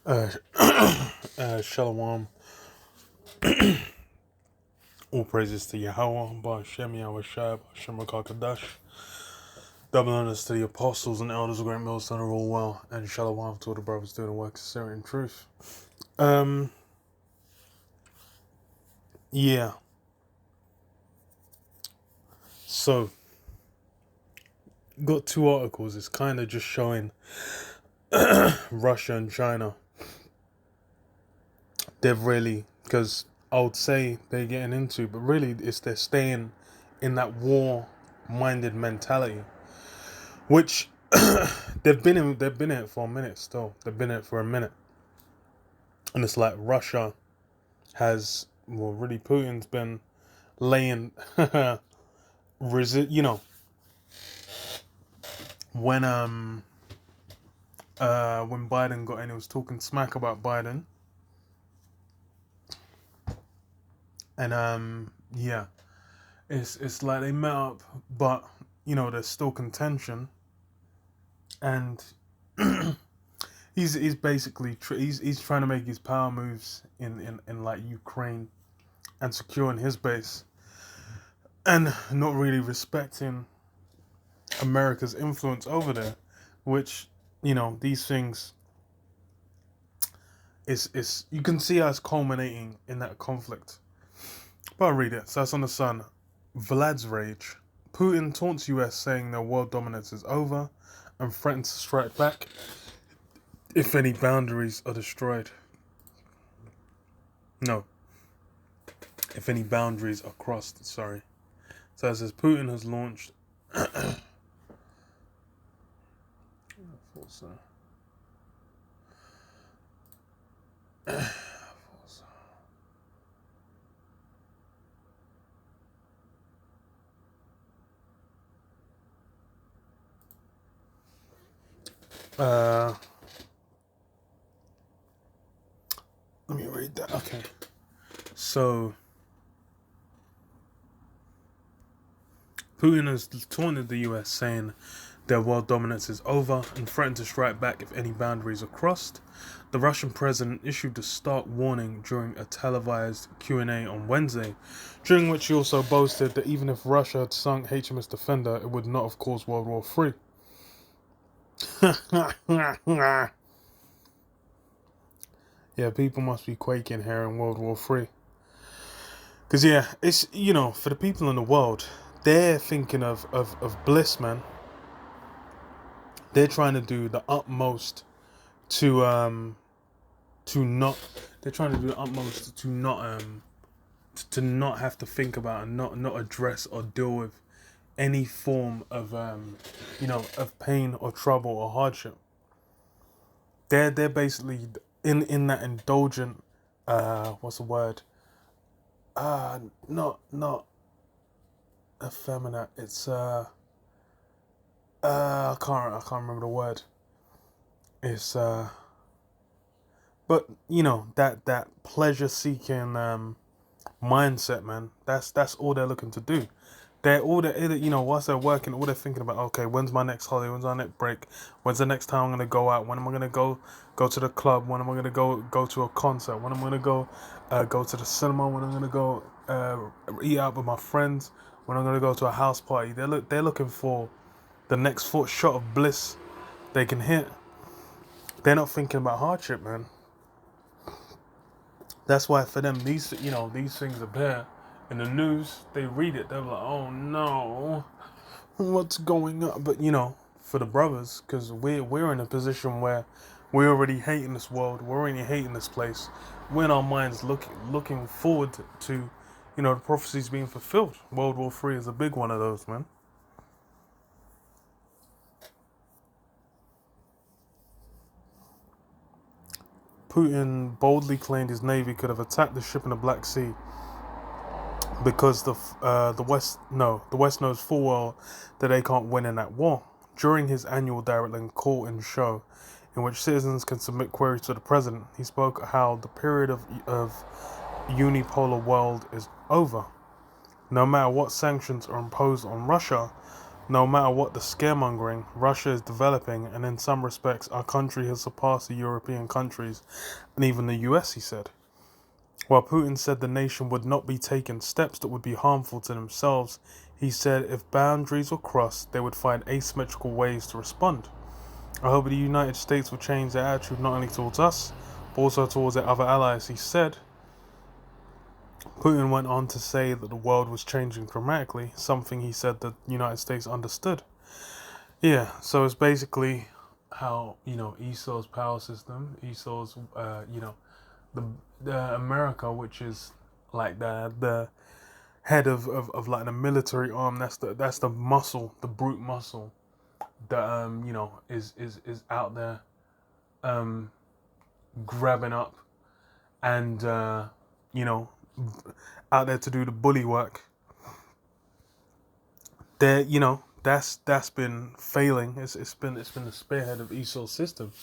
Uh, Shalom. All praises to Yahweh, Ba'Shem Yahushua, Ba'Shem Rakakadash. Double honors to the apostles and elders of Great Millstone are all well, and Shalom to all the brothers doing the work of sincerity and truth. Yeah. So, got two articles. It's kind of just showing Russia and China. They've really, because I would say they're getting into, but really it's they're staying in that war-minded mentality, which they've been in it for a minute still. They've been in it for a minute. And it's like Russia has, well, really Putin's been laying, you know, when Biden got in, he was talking smack about Biden. And yeah, it's like they met up, but you know there's still contention, and he's basically he's trying to make his power moves in like Ukraine and securing his base, and not really respecting America's influence over there, which you know these things is you can see us culminating in that conflict. But I'll read it. So that's on the Sun. Vlad's rage. Putin taunts US saying their world dominance is over and threatens to strike back if any boundaries are destroyed. No. If any boundaries are crossed, sorry. So it says Putin has launched let me read that. Okay. So Putin has taunted the US saying their world dominance is over and threatened to strike back if any boundaries are crossed. The Russian president issued a stark warning during a televised Q&A on Wednesday, during which he also boasted that even if Russia had sunk HMS Defender, it would not have caused World War III. Yeah, people must be quaking here in World War III. Because, yeah, it's, you know, for the people in the world, they're thinking of bliss, man. They're trying to do the utmost to not. They're trying to do the utmost to not have to think about and not address or deal with any form of of pain or trouble or hardship. They're basically in that indulgent what's the word? Not effeminate. It's I can't remember the word. It's but you know that pleasure seeking mindset, man. That's all they're looking to do. They're all whilst they're working, all they're thinking about, okay, when's my next holiday, when's our next break, when's the next time I'm gonna go out, when am I gonna go to the club, when am I gonna go to a concert, when am I gonna go to the cinema, when I'm gonna go eat out with my friends, when I'm gonna go to a house party. They're looking for the next shot of bliss they can hit. They're not thinking about hardship, man. That's why for them, these things are there in the news. They read it, they're like, oh no, what's going on? But for the brothers, because we're in a position where we're already hating this world, we're already hating this place. We're in our minds looking forward to the prophecies being fulfilled. World War III is a big one of those, man. Putin boldly claimed his navy could have attacked the ship in the Black Sea because the West knows full well that they can't win in that war. During his annual direct link call-in show, in which citizens can submit queries to the president, he spoke how the period of unipolar world is over. No matter what sanctions are imposed on Russia, No matter what the scaremongering, Russia is developing, and in some respects, our country has surpassed the European countries and even the US, he said. While Putin said the nation would not be taking steps that would be harmful to themselves, he said if boundaries were crossed, they would find asymmetrical ways to respond. I hope the United States will change their attitude not only towards us, but also towards their other allies, he said. Putin went on to say that the world was changing dramatically, something he said that the United States understood. Yeah, so it's basically how, Esau's power system, Esau's, the, the America, which is like the head of like the military arm, that's the muscle, the brute muscle that is out there grabbing up and you know out there to do the bully work. There, that's been failing. It's been the spearhead of Esau's system,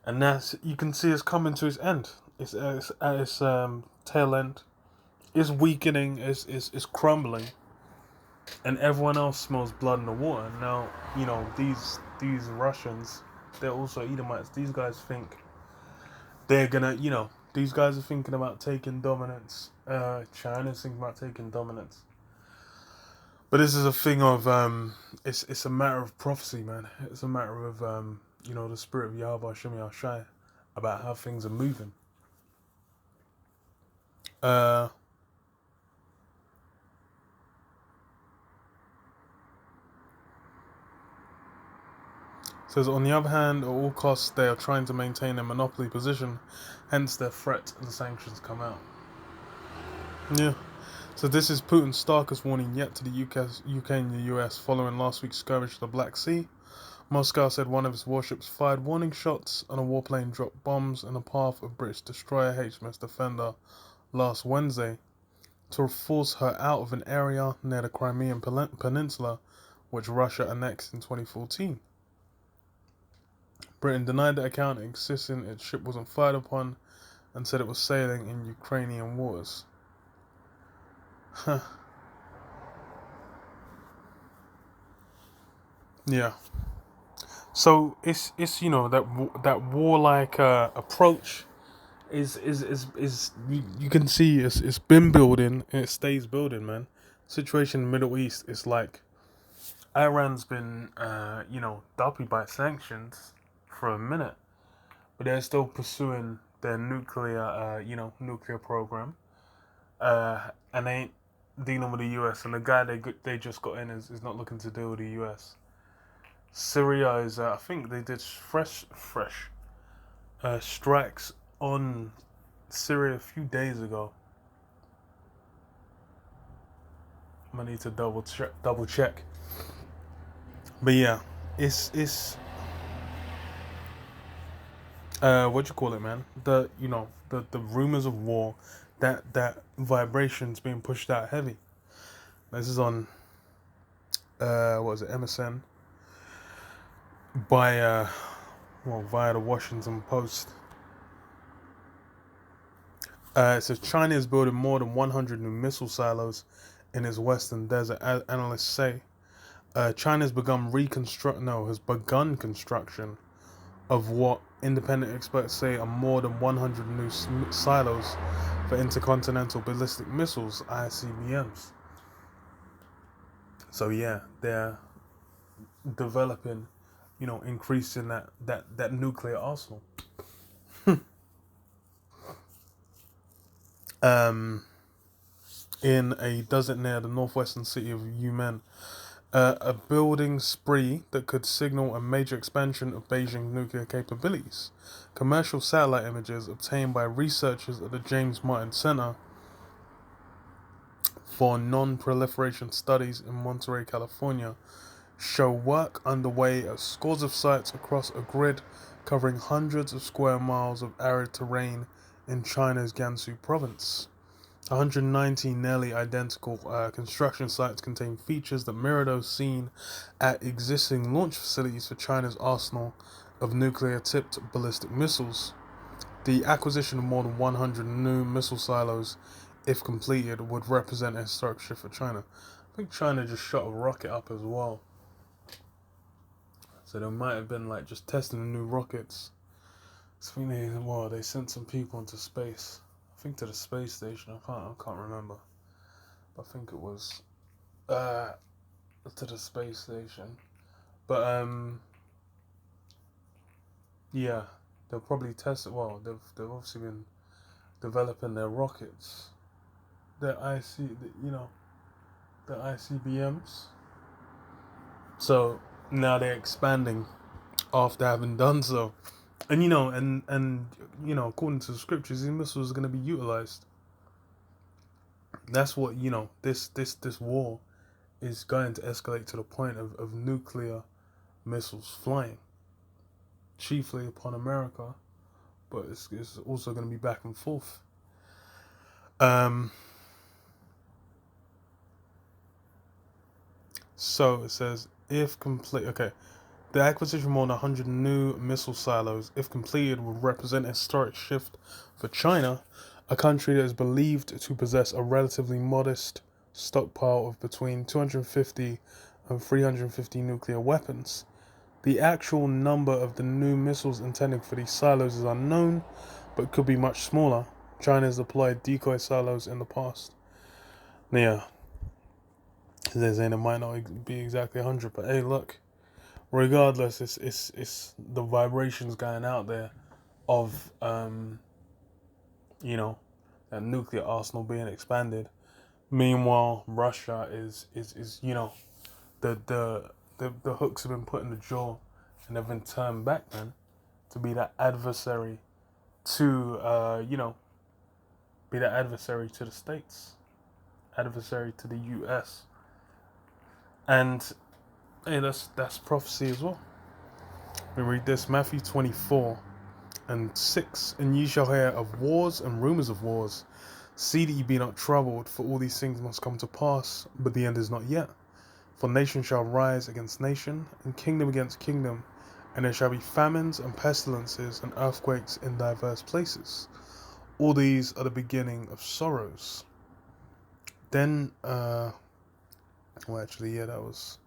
and that's, you can see, it's coming to its end. It's at its tail end. It's weakening. It's crumbling, and everyone else smells blood in the water. Now, these Russians, they're also Edomites. These guys think they're gonna, these guys are thinking about taking dominance. China's thinking about taking dominance. But this is a thing of it's a matter of prophecy, man. It's a matter of the spirit of Yahweh Hashem Yahshai about how things are moving. Says, on the other hand, at all costs, they are trying to maintain a monopoly position, hence their threat and sanctions come out. Yeah. So this is Putin's starkest warning yet to the UK and the US following last week's skirmish to the Black Sea. Moscow said one of its warships fired warning shots and a warplane dropped bombs in the path of British destroyer HMS Defender last Wednesday to force her out of an area near the Crimean Peninsula, which Russia annexed in 2014. Britain denied the account, insisting its ship wasn't fired upon, and said it was sailing in Ukrainian waters. Huh. Yeah. So it's that warlike approach is you can see it's been building and it stays building, man. Situation in the Middle East is like Iran's been dumped by sanctions for a minute, but they're still pursuing their nuclear program, and they ain't dealing with the US. And the guy they just got in is not looking to deal with the US. Syria is, I think they did fresh strikes on Syria a few days ago. I need to double check. But yeah, it's what you call it, man? The rumors of war, that vibration's being pushed out heavy. This is on what is it, MSN, by via the Washington Post. It says China is building more than 100 new missile silos in its western desert. Analysts say China has begun construction of what independent experts say are more than 100 new silos for intercontinental ballistic missiles (ICBMs). So yeah, they're developing, increasing that nuclear arsenal. In a desert near the northwestern city of Yumen, a building spree that could signal a major expansion of Beijing's nuclear capabilities. Commercial satellite images obtained by researchers at the James Martin Center for Non-Proliferation Studies in Monterey, California, show work underway at scores of sites across a grid covering hundreds of square miles of arid terrain in China's Gansu province. 190 nearly identical construction sites contain features that mirror those seen at existing launch facilities for China's arsenal of nuclear-tipped ballistic missiles. The acquisition of more than 100 new missile silos, if completed, would represent a historic shift for China. I think China just shot a rocket up as well. So they might have been like just testing the new rockets. So I think they sent some people into space. I think to the space station. I can't remember. But I think it was to the space station. But yeah, they'll probably test it. Well, they've obviously been developing their rockets, their the ICBMs. So now they're expanding after having done so. And according to the scriptures, these missiles are going to be utilized. That's what this war is going to escalate to the point of nuclear missiles flying, chiefly upon America, but it's also going to be back and forth. So it says if complete. Okay, the acquisition of more than 100 new missile silos, if completed, would represent a historic shift for China, a country that is believed to possess a relatively modest stockpile of between 250 and 350 nuclear weapons. The actual number of the new missiles intended for these silos is unknown, but could be much smaller. China has deployed decoy silos in the past. Yeah, they're saying it might not be exactly 100, but hey, look. Regardless, it's the vibrations going out there of that nuclear arsenal being expanded. Meanwhile, Russia is the hooks have been put in the jaw and they've been turned back, man, to be that adversary to be that adversary to the states, adversary to the US. And hey, that's prophecy as well. We read this, Matthew 24:6, and ye shall hear of wars and rumors of wars. See that ye be not troubled, for all these things must come to pass, but the end is not yet. For nation shall rise against nation, and kingdom against kingdom, and there shall be famines and pestilences and earthquakes in diverse places. All these are the beginning of sorrows. Then, that was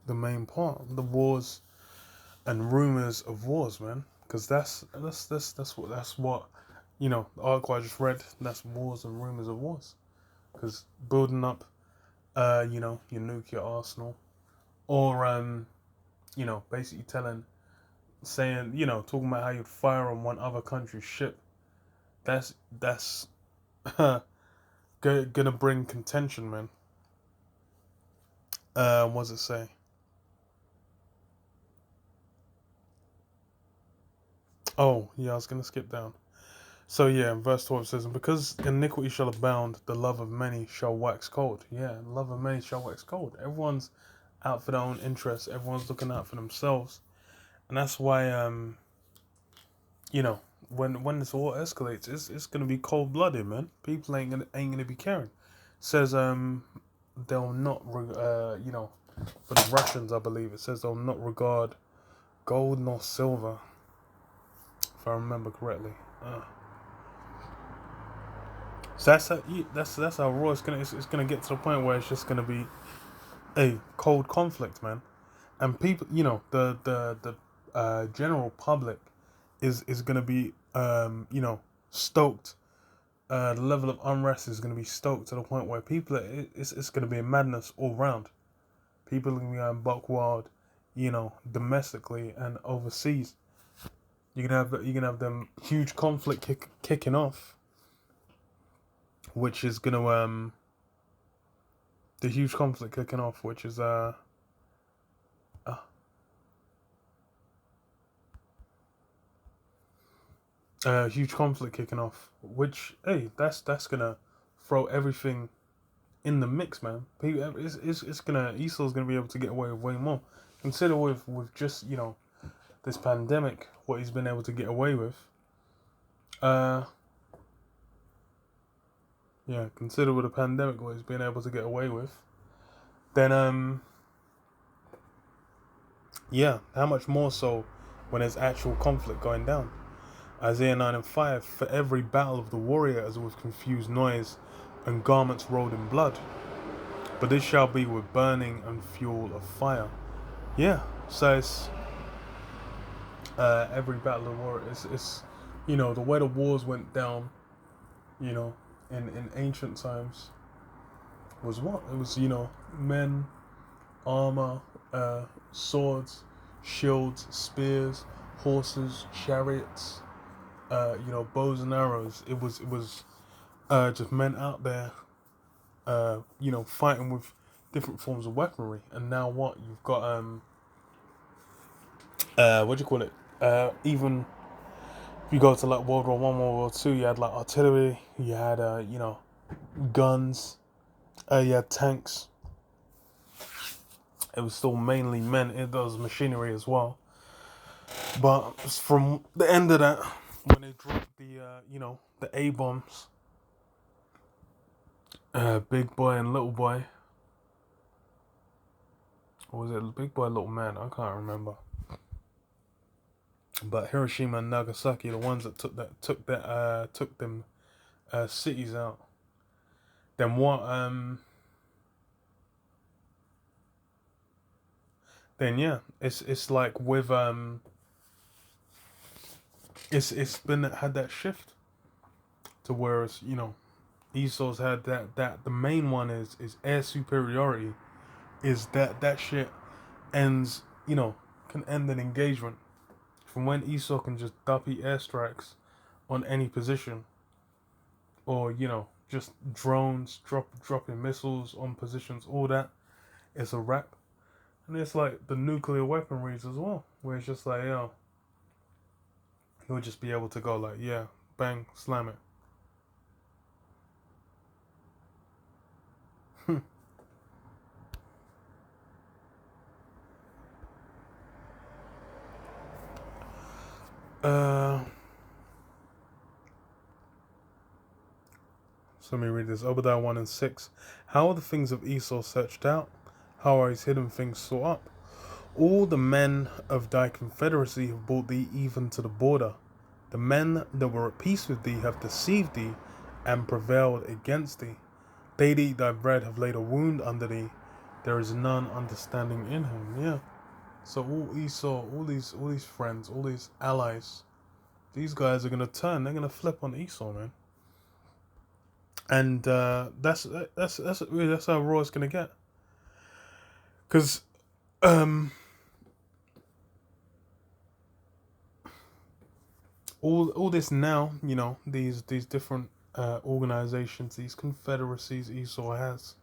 the main part, the wars and rumors of wars, man. Because that's what the article I just read. That's wars and rumors of wars. Because building up, your nuclear arsenal, or basically talking about how you'd fire on one other country's ship. That's gonna bring contention, man. What does it say? Oh, yeah, I was going to skip down. So, yeah, in verse 12 it says, and because iniquity shall abound, the love of many shall wax cold. Yeah, love of many shall wax cold. Everyone's out for their own interests. Everyone's looking out for themselves. And that's why, when this war escalates, it's going to be cold-blooded, man. People ain't gonna be caring. It says, they'll not, for the Russians, I believe, it says they'll not regard gold nor silver, if I remember correctly. So that's how raw it's gonna get to the point where it's just gonna be a cold conflict, man. And people, the general public is gonna be stoked. The level of unrest is gonna be stoked to the point where it's gonna be a madness all round. People are gonna be going buck wild, domestically and overseas. You can have them huge conflict kicking off, which is gonna the huge conflict kicking off, which is huge conflict kicking off, which that's gonna throw everything in the mix, man. It's gonna Esau's gonna be able to get away with way more. Consider with just this pandemic, what he's been able to get away with. Consider with a pandemic what he's been able to get away with. Then how much more so when there's actual conflict going down. Isaiah 9:5, for every battle of the warrior is with confused noise and garments rolled in blood. But this shall be with burning and fuel of fire. yeah, so it's every battle of war. It's the way the wars went down. You know, in ancient times was what it was. Men, armor, swords, shields, spears, horses, chariots. Bows and arrows. It was just men out there. Fighting with different forms of weaponry. And now what you've got what do you call it? Even if you go to like World War One, World War Two, you had like artillery, you had guns, you had tanks. It was still mainly men. It was machinery as well. But from the end of that, when they dropped the A bombs, big boy and little boy, or was it big boy, little man? I can't remember. But Hiroshima and Nagasaki, the ones that took them cities out. Then what? Then yeah, it's like with it's been had that shift to whereas Esau's had that the main one is air superiority, is that shit ends can end an engagement from when Esau can just duppy airstrikes on any position, or just drones dropping missiles on positions, all that, it's a wrap. And it's like the nuclear weaponries as well, where it's just like, he'll just be able to go like, yeah, bang, slam it. uh, so let me read this. Obadiah 1 and 6. How are the things of Esau searched out? How are his hidden things sought up? All the men of thy confederacy have brought thee even to the border. The men that were at peace with thee have deceived thee and prevailed against thee. They that eat thy bread have laid a wound under thee. There is none understanding in him. Yeah. So all Esau, all these friends, all these allies, these guys are gonna turn. They're gonna flip on Esau, man. And that's how raw it's gonna get. Because um, all this now, these different organizations, these confederacies Esau has,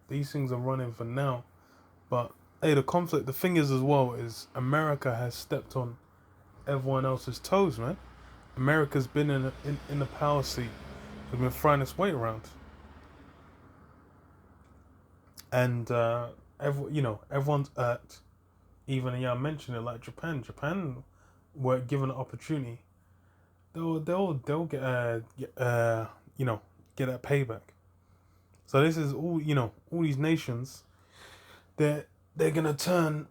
these things are running for now. But hey, the thing is as well, is America has stepped on everyone else's toes, man. America's been in the power seat, has been throwing its weight around, and everyone's irked. Even I mentioned it, like Japan. Japan were given an opportunity. They'll get that payback. So this is all these nations. They're gonna turn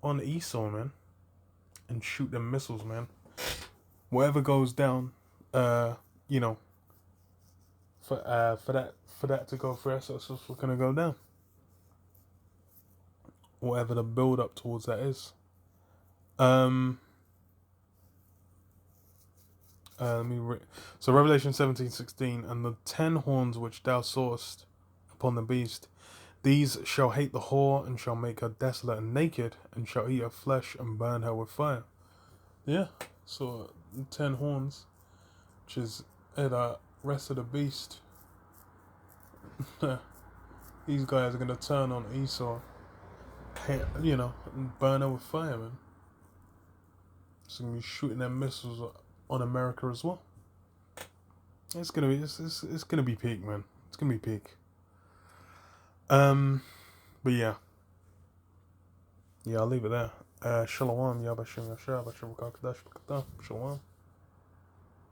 on Esau, man, and shoot them missiles, man. Whatever goes down, you know, for that to go through, that's what's gonna go down. Whatever the build up towards that is. Um. So Revelation 17:16, and the 10 horns which thou sawest upon the beast, these shall hate the whore, and shall make her desolate and naked, and shall eat her flesh and burn her with fire. Yeah. So 10 horns, which is the rest of the beast. These guys are gonna turn on Esau, and burn her with fire, man. It's gonna be shooting their missiles on America as well. It's gonna be peak, man. It's gonna be peak. But yeah, I'll leave it there. Shalom, Yabashim Yashar, Bashar Shalom.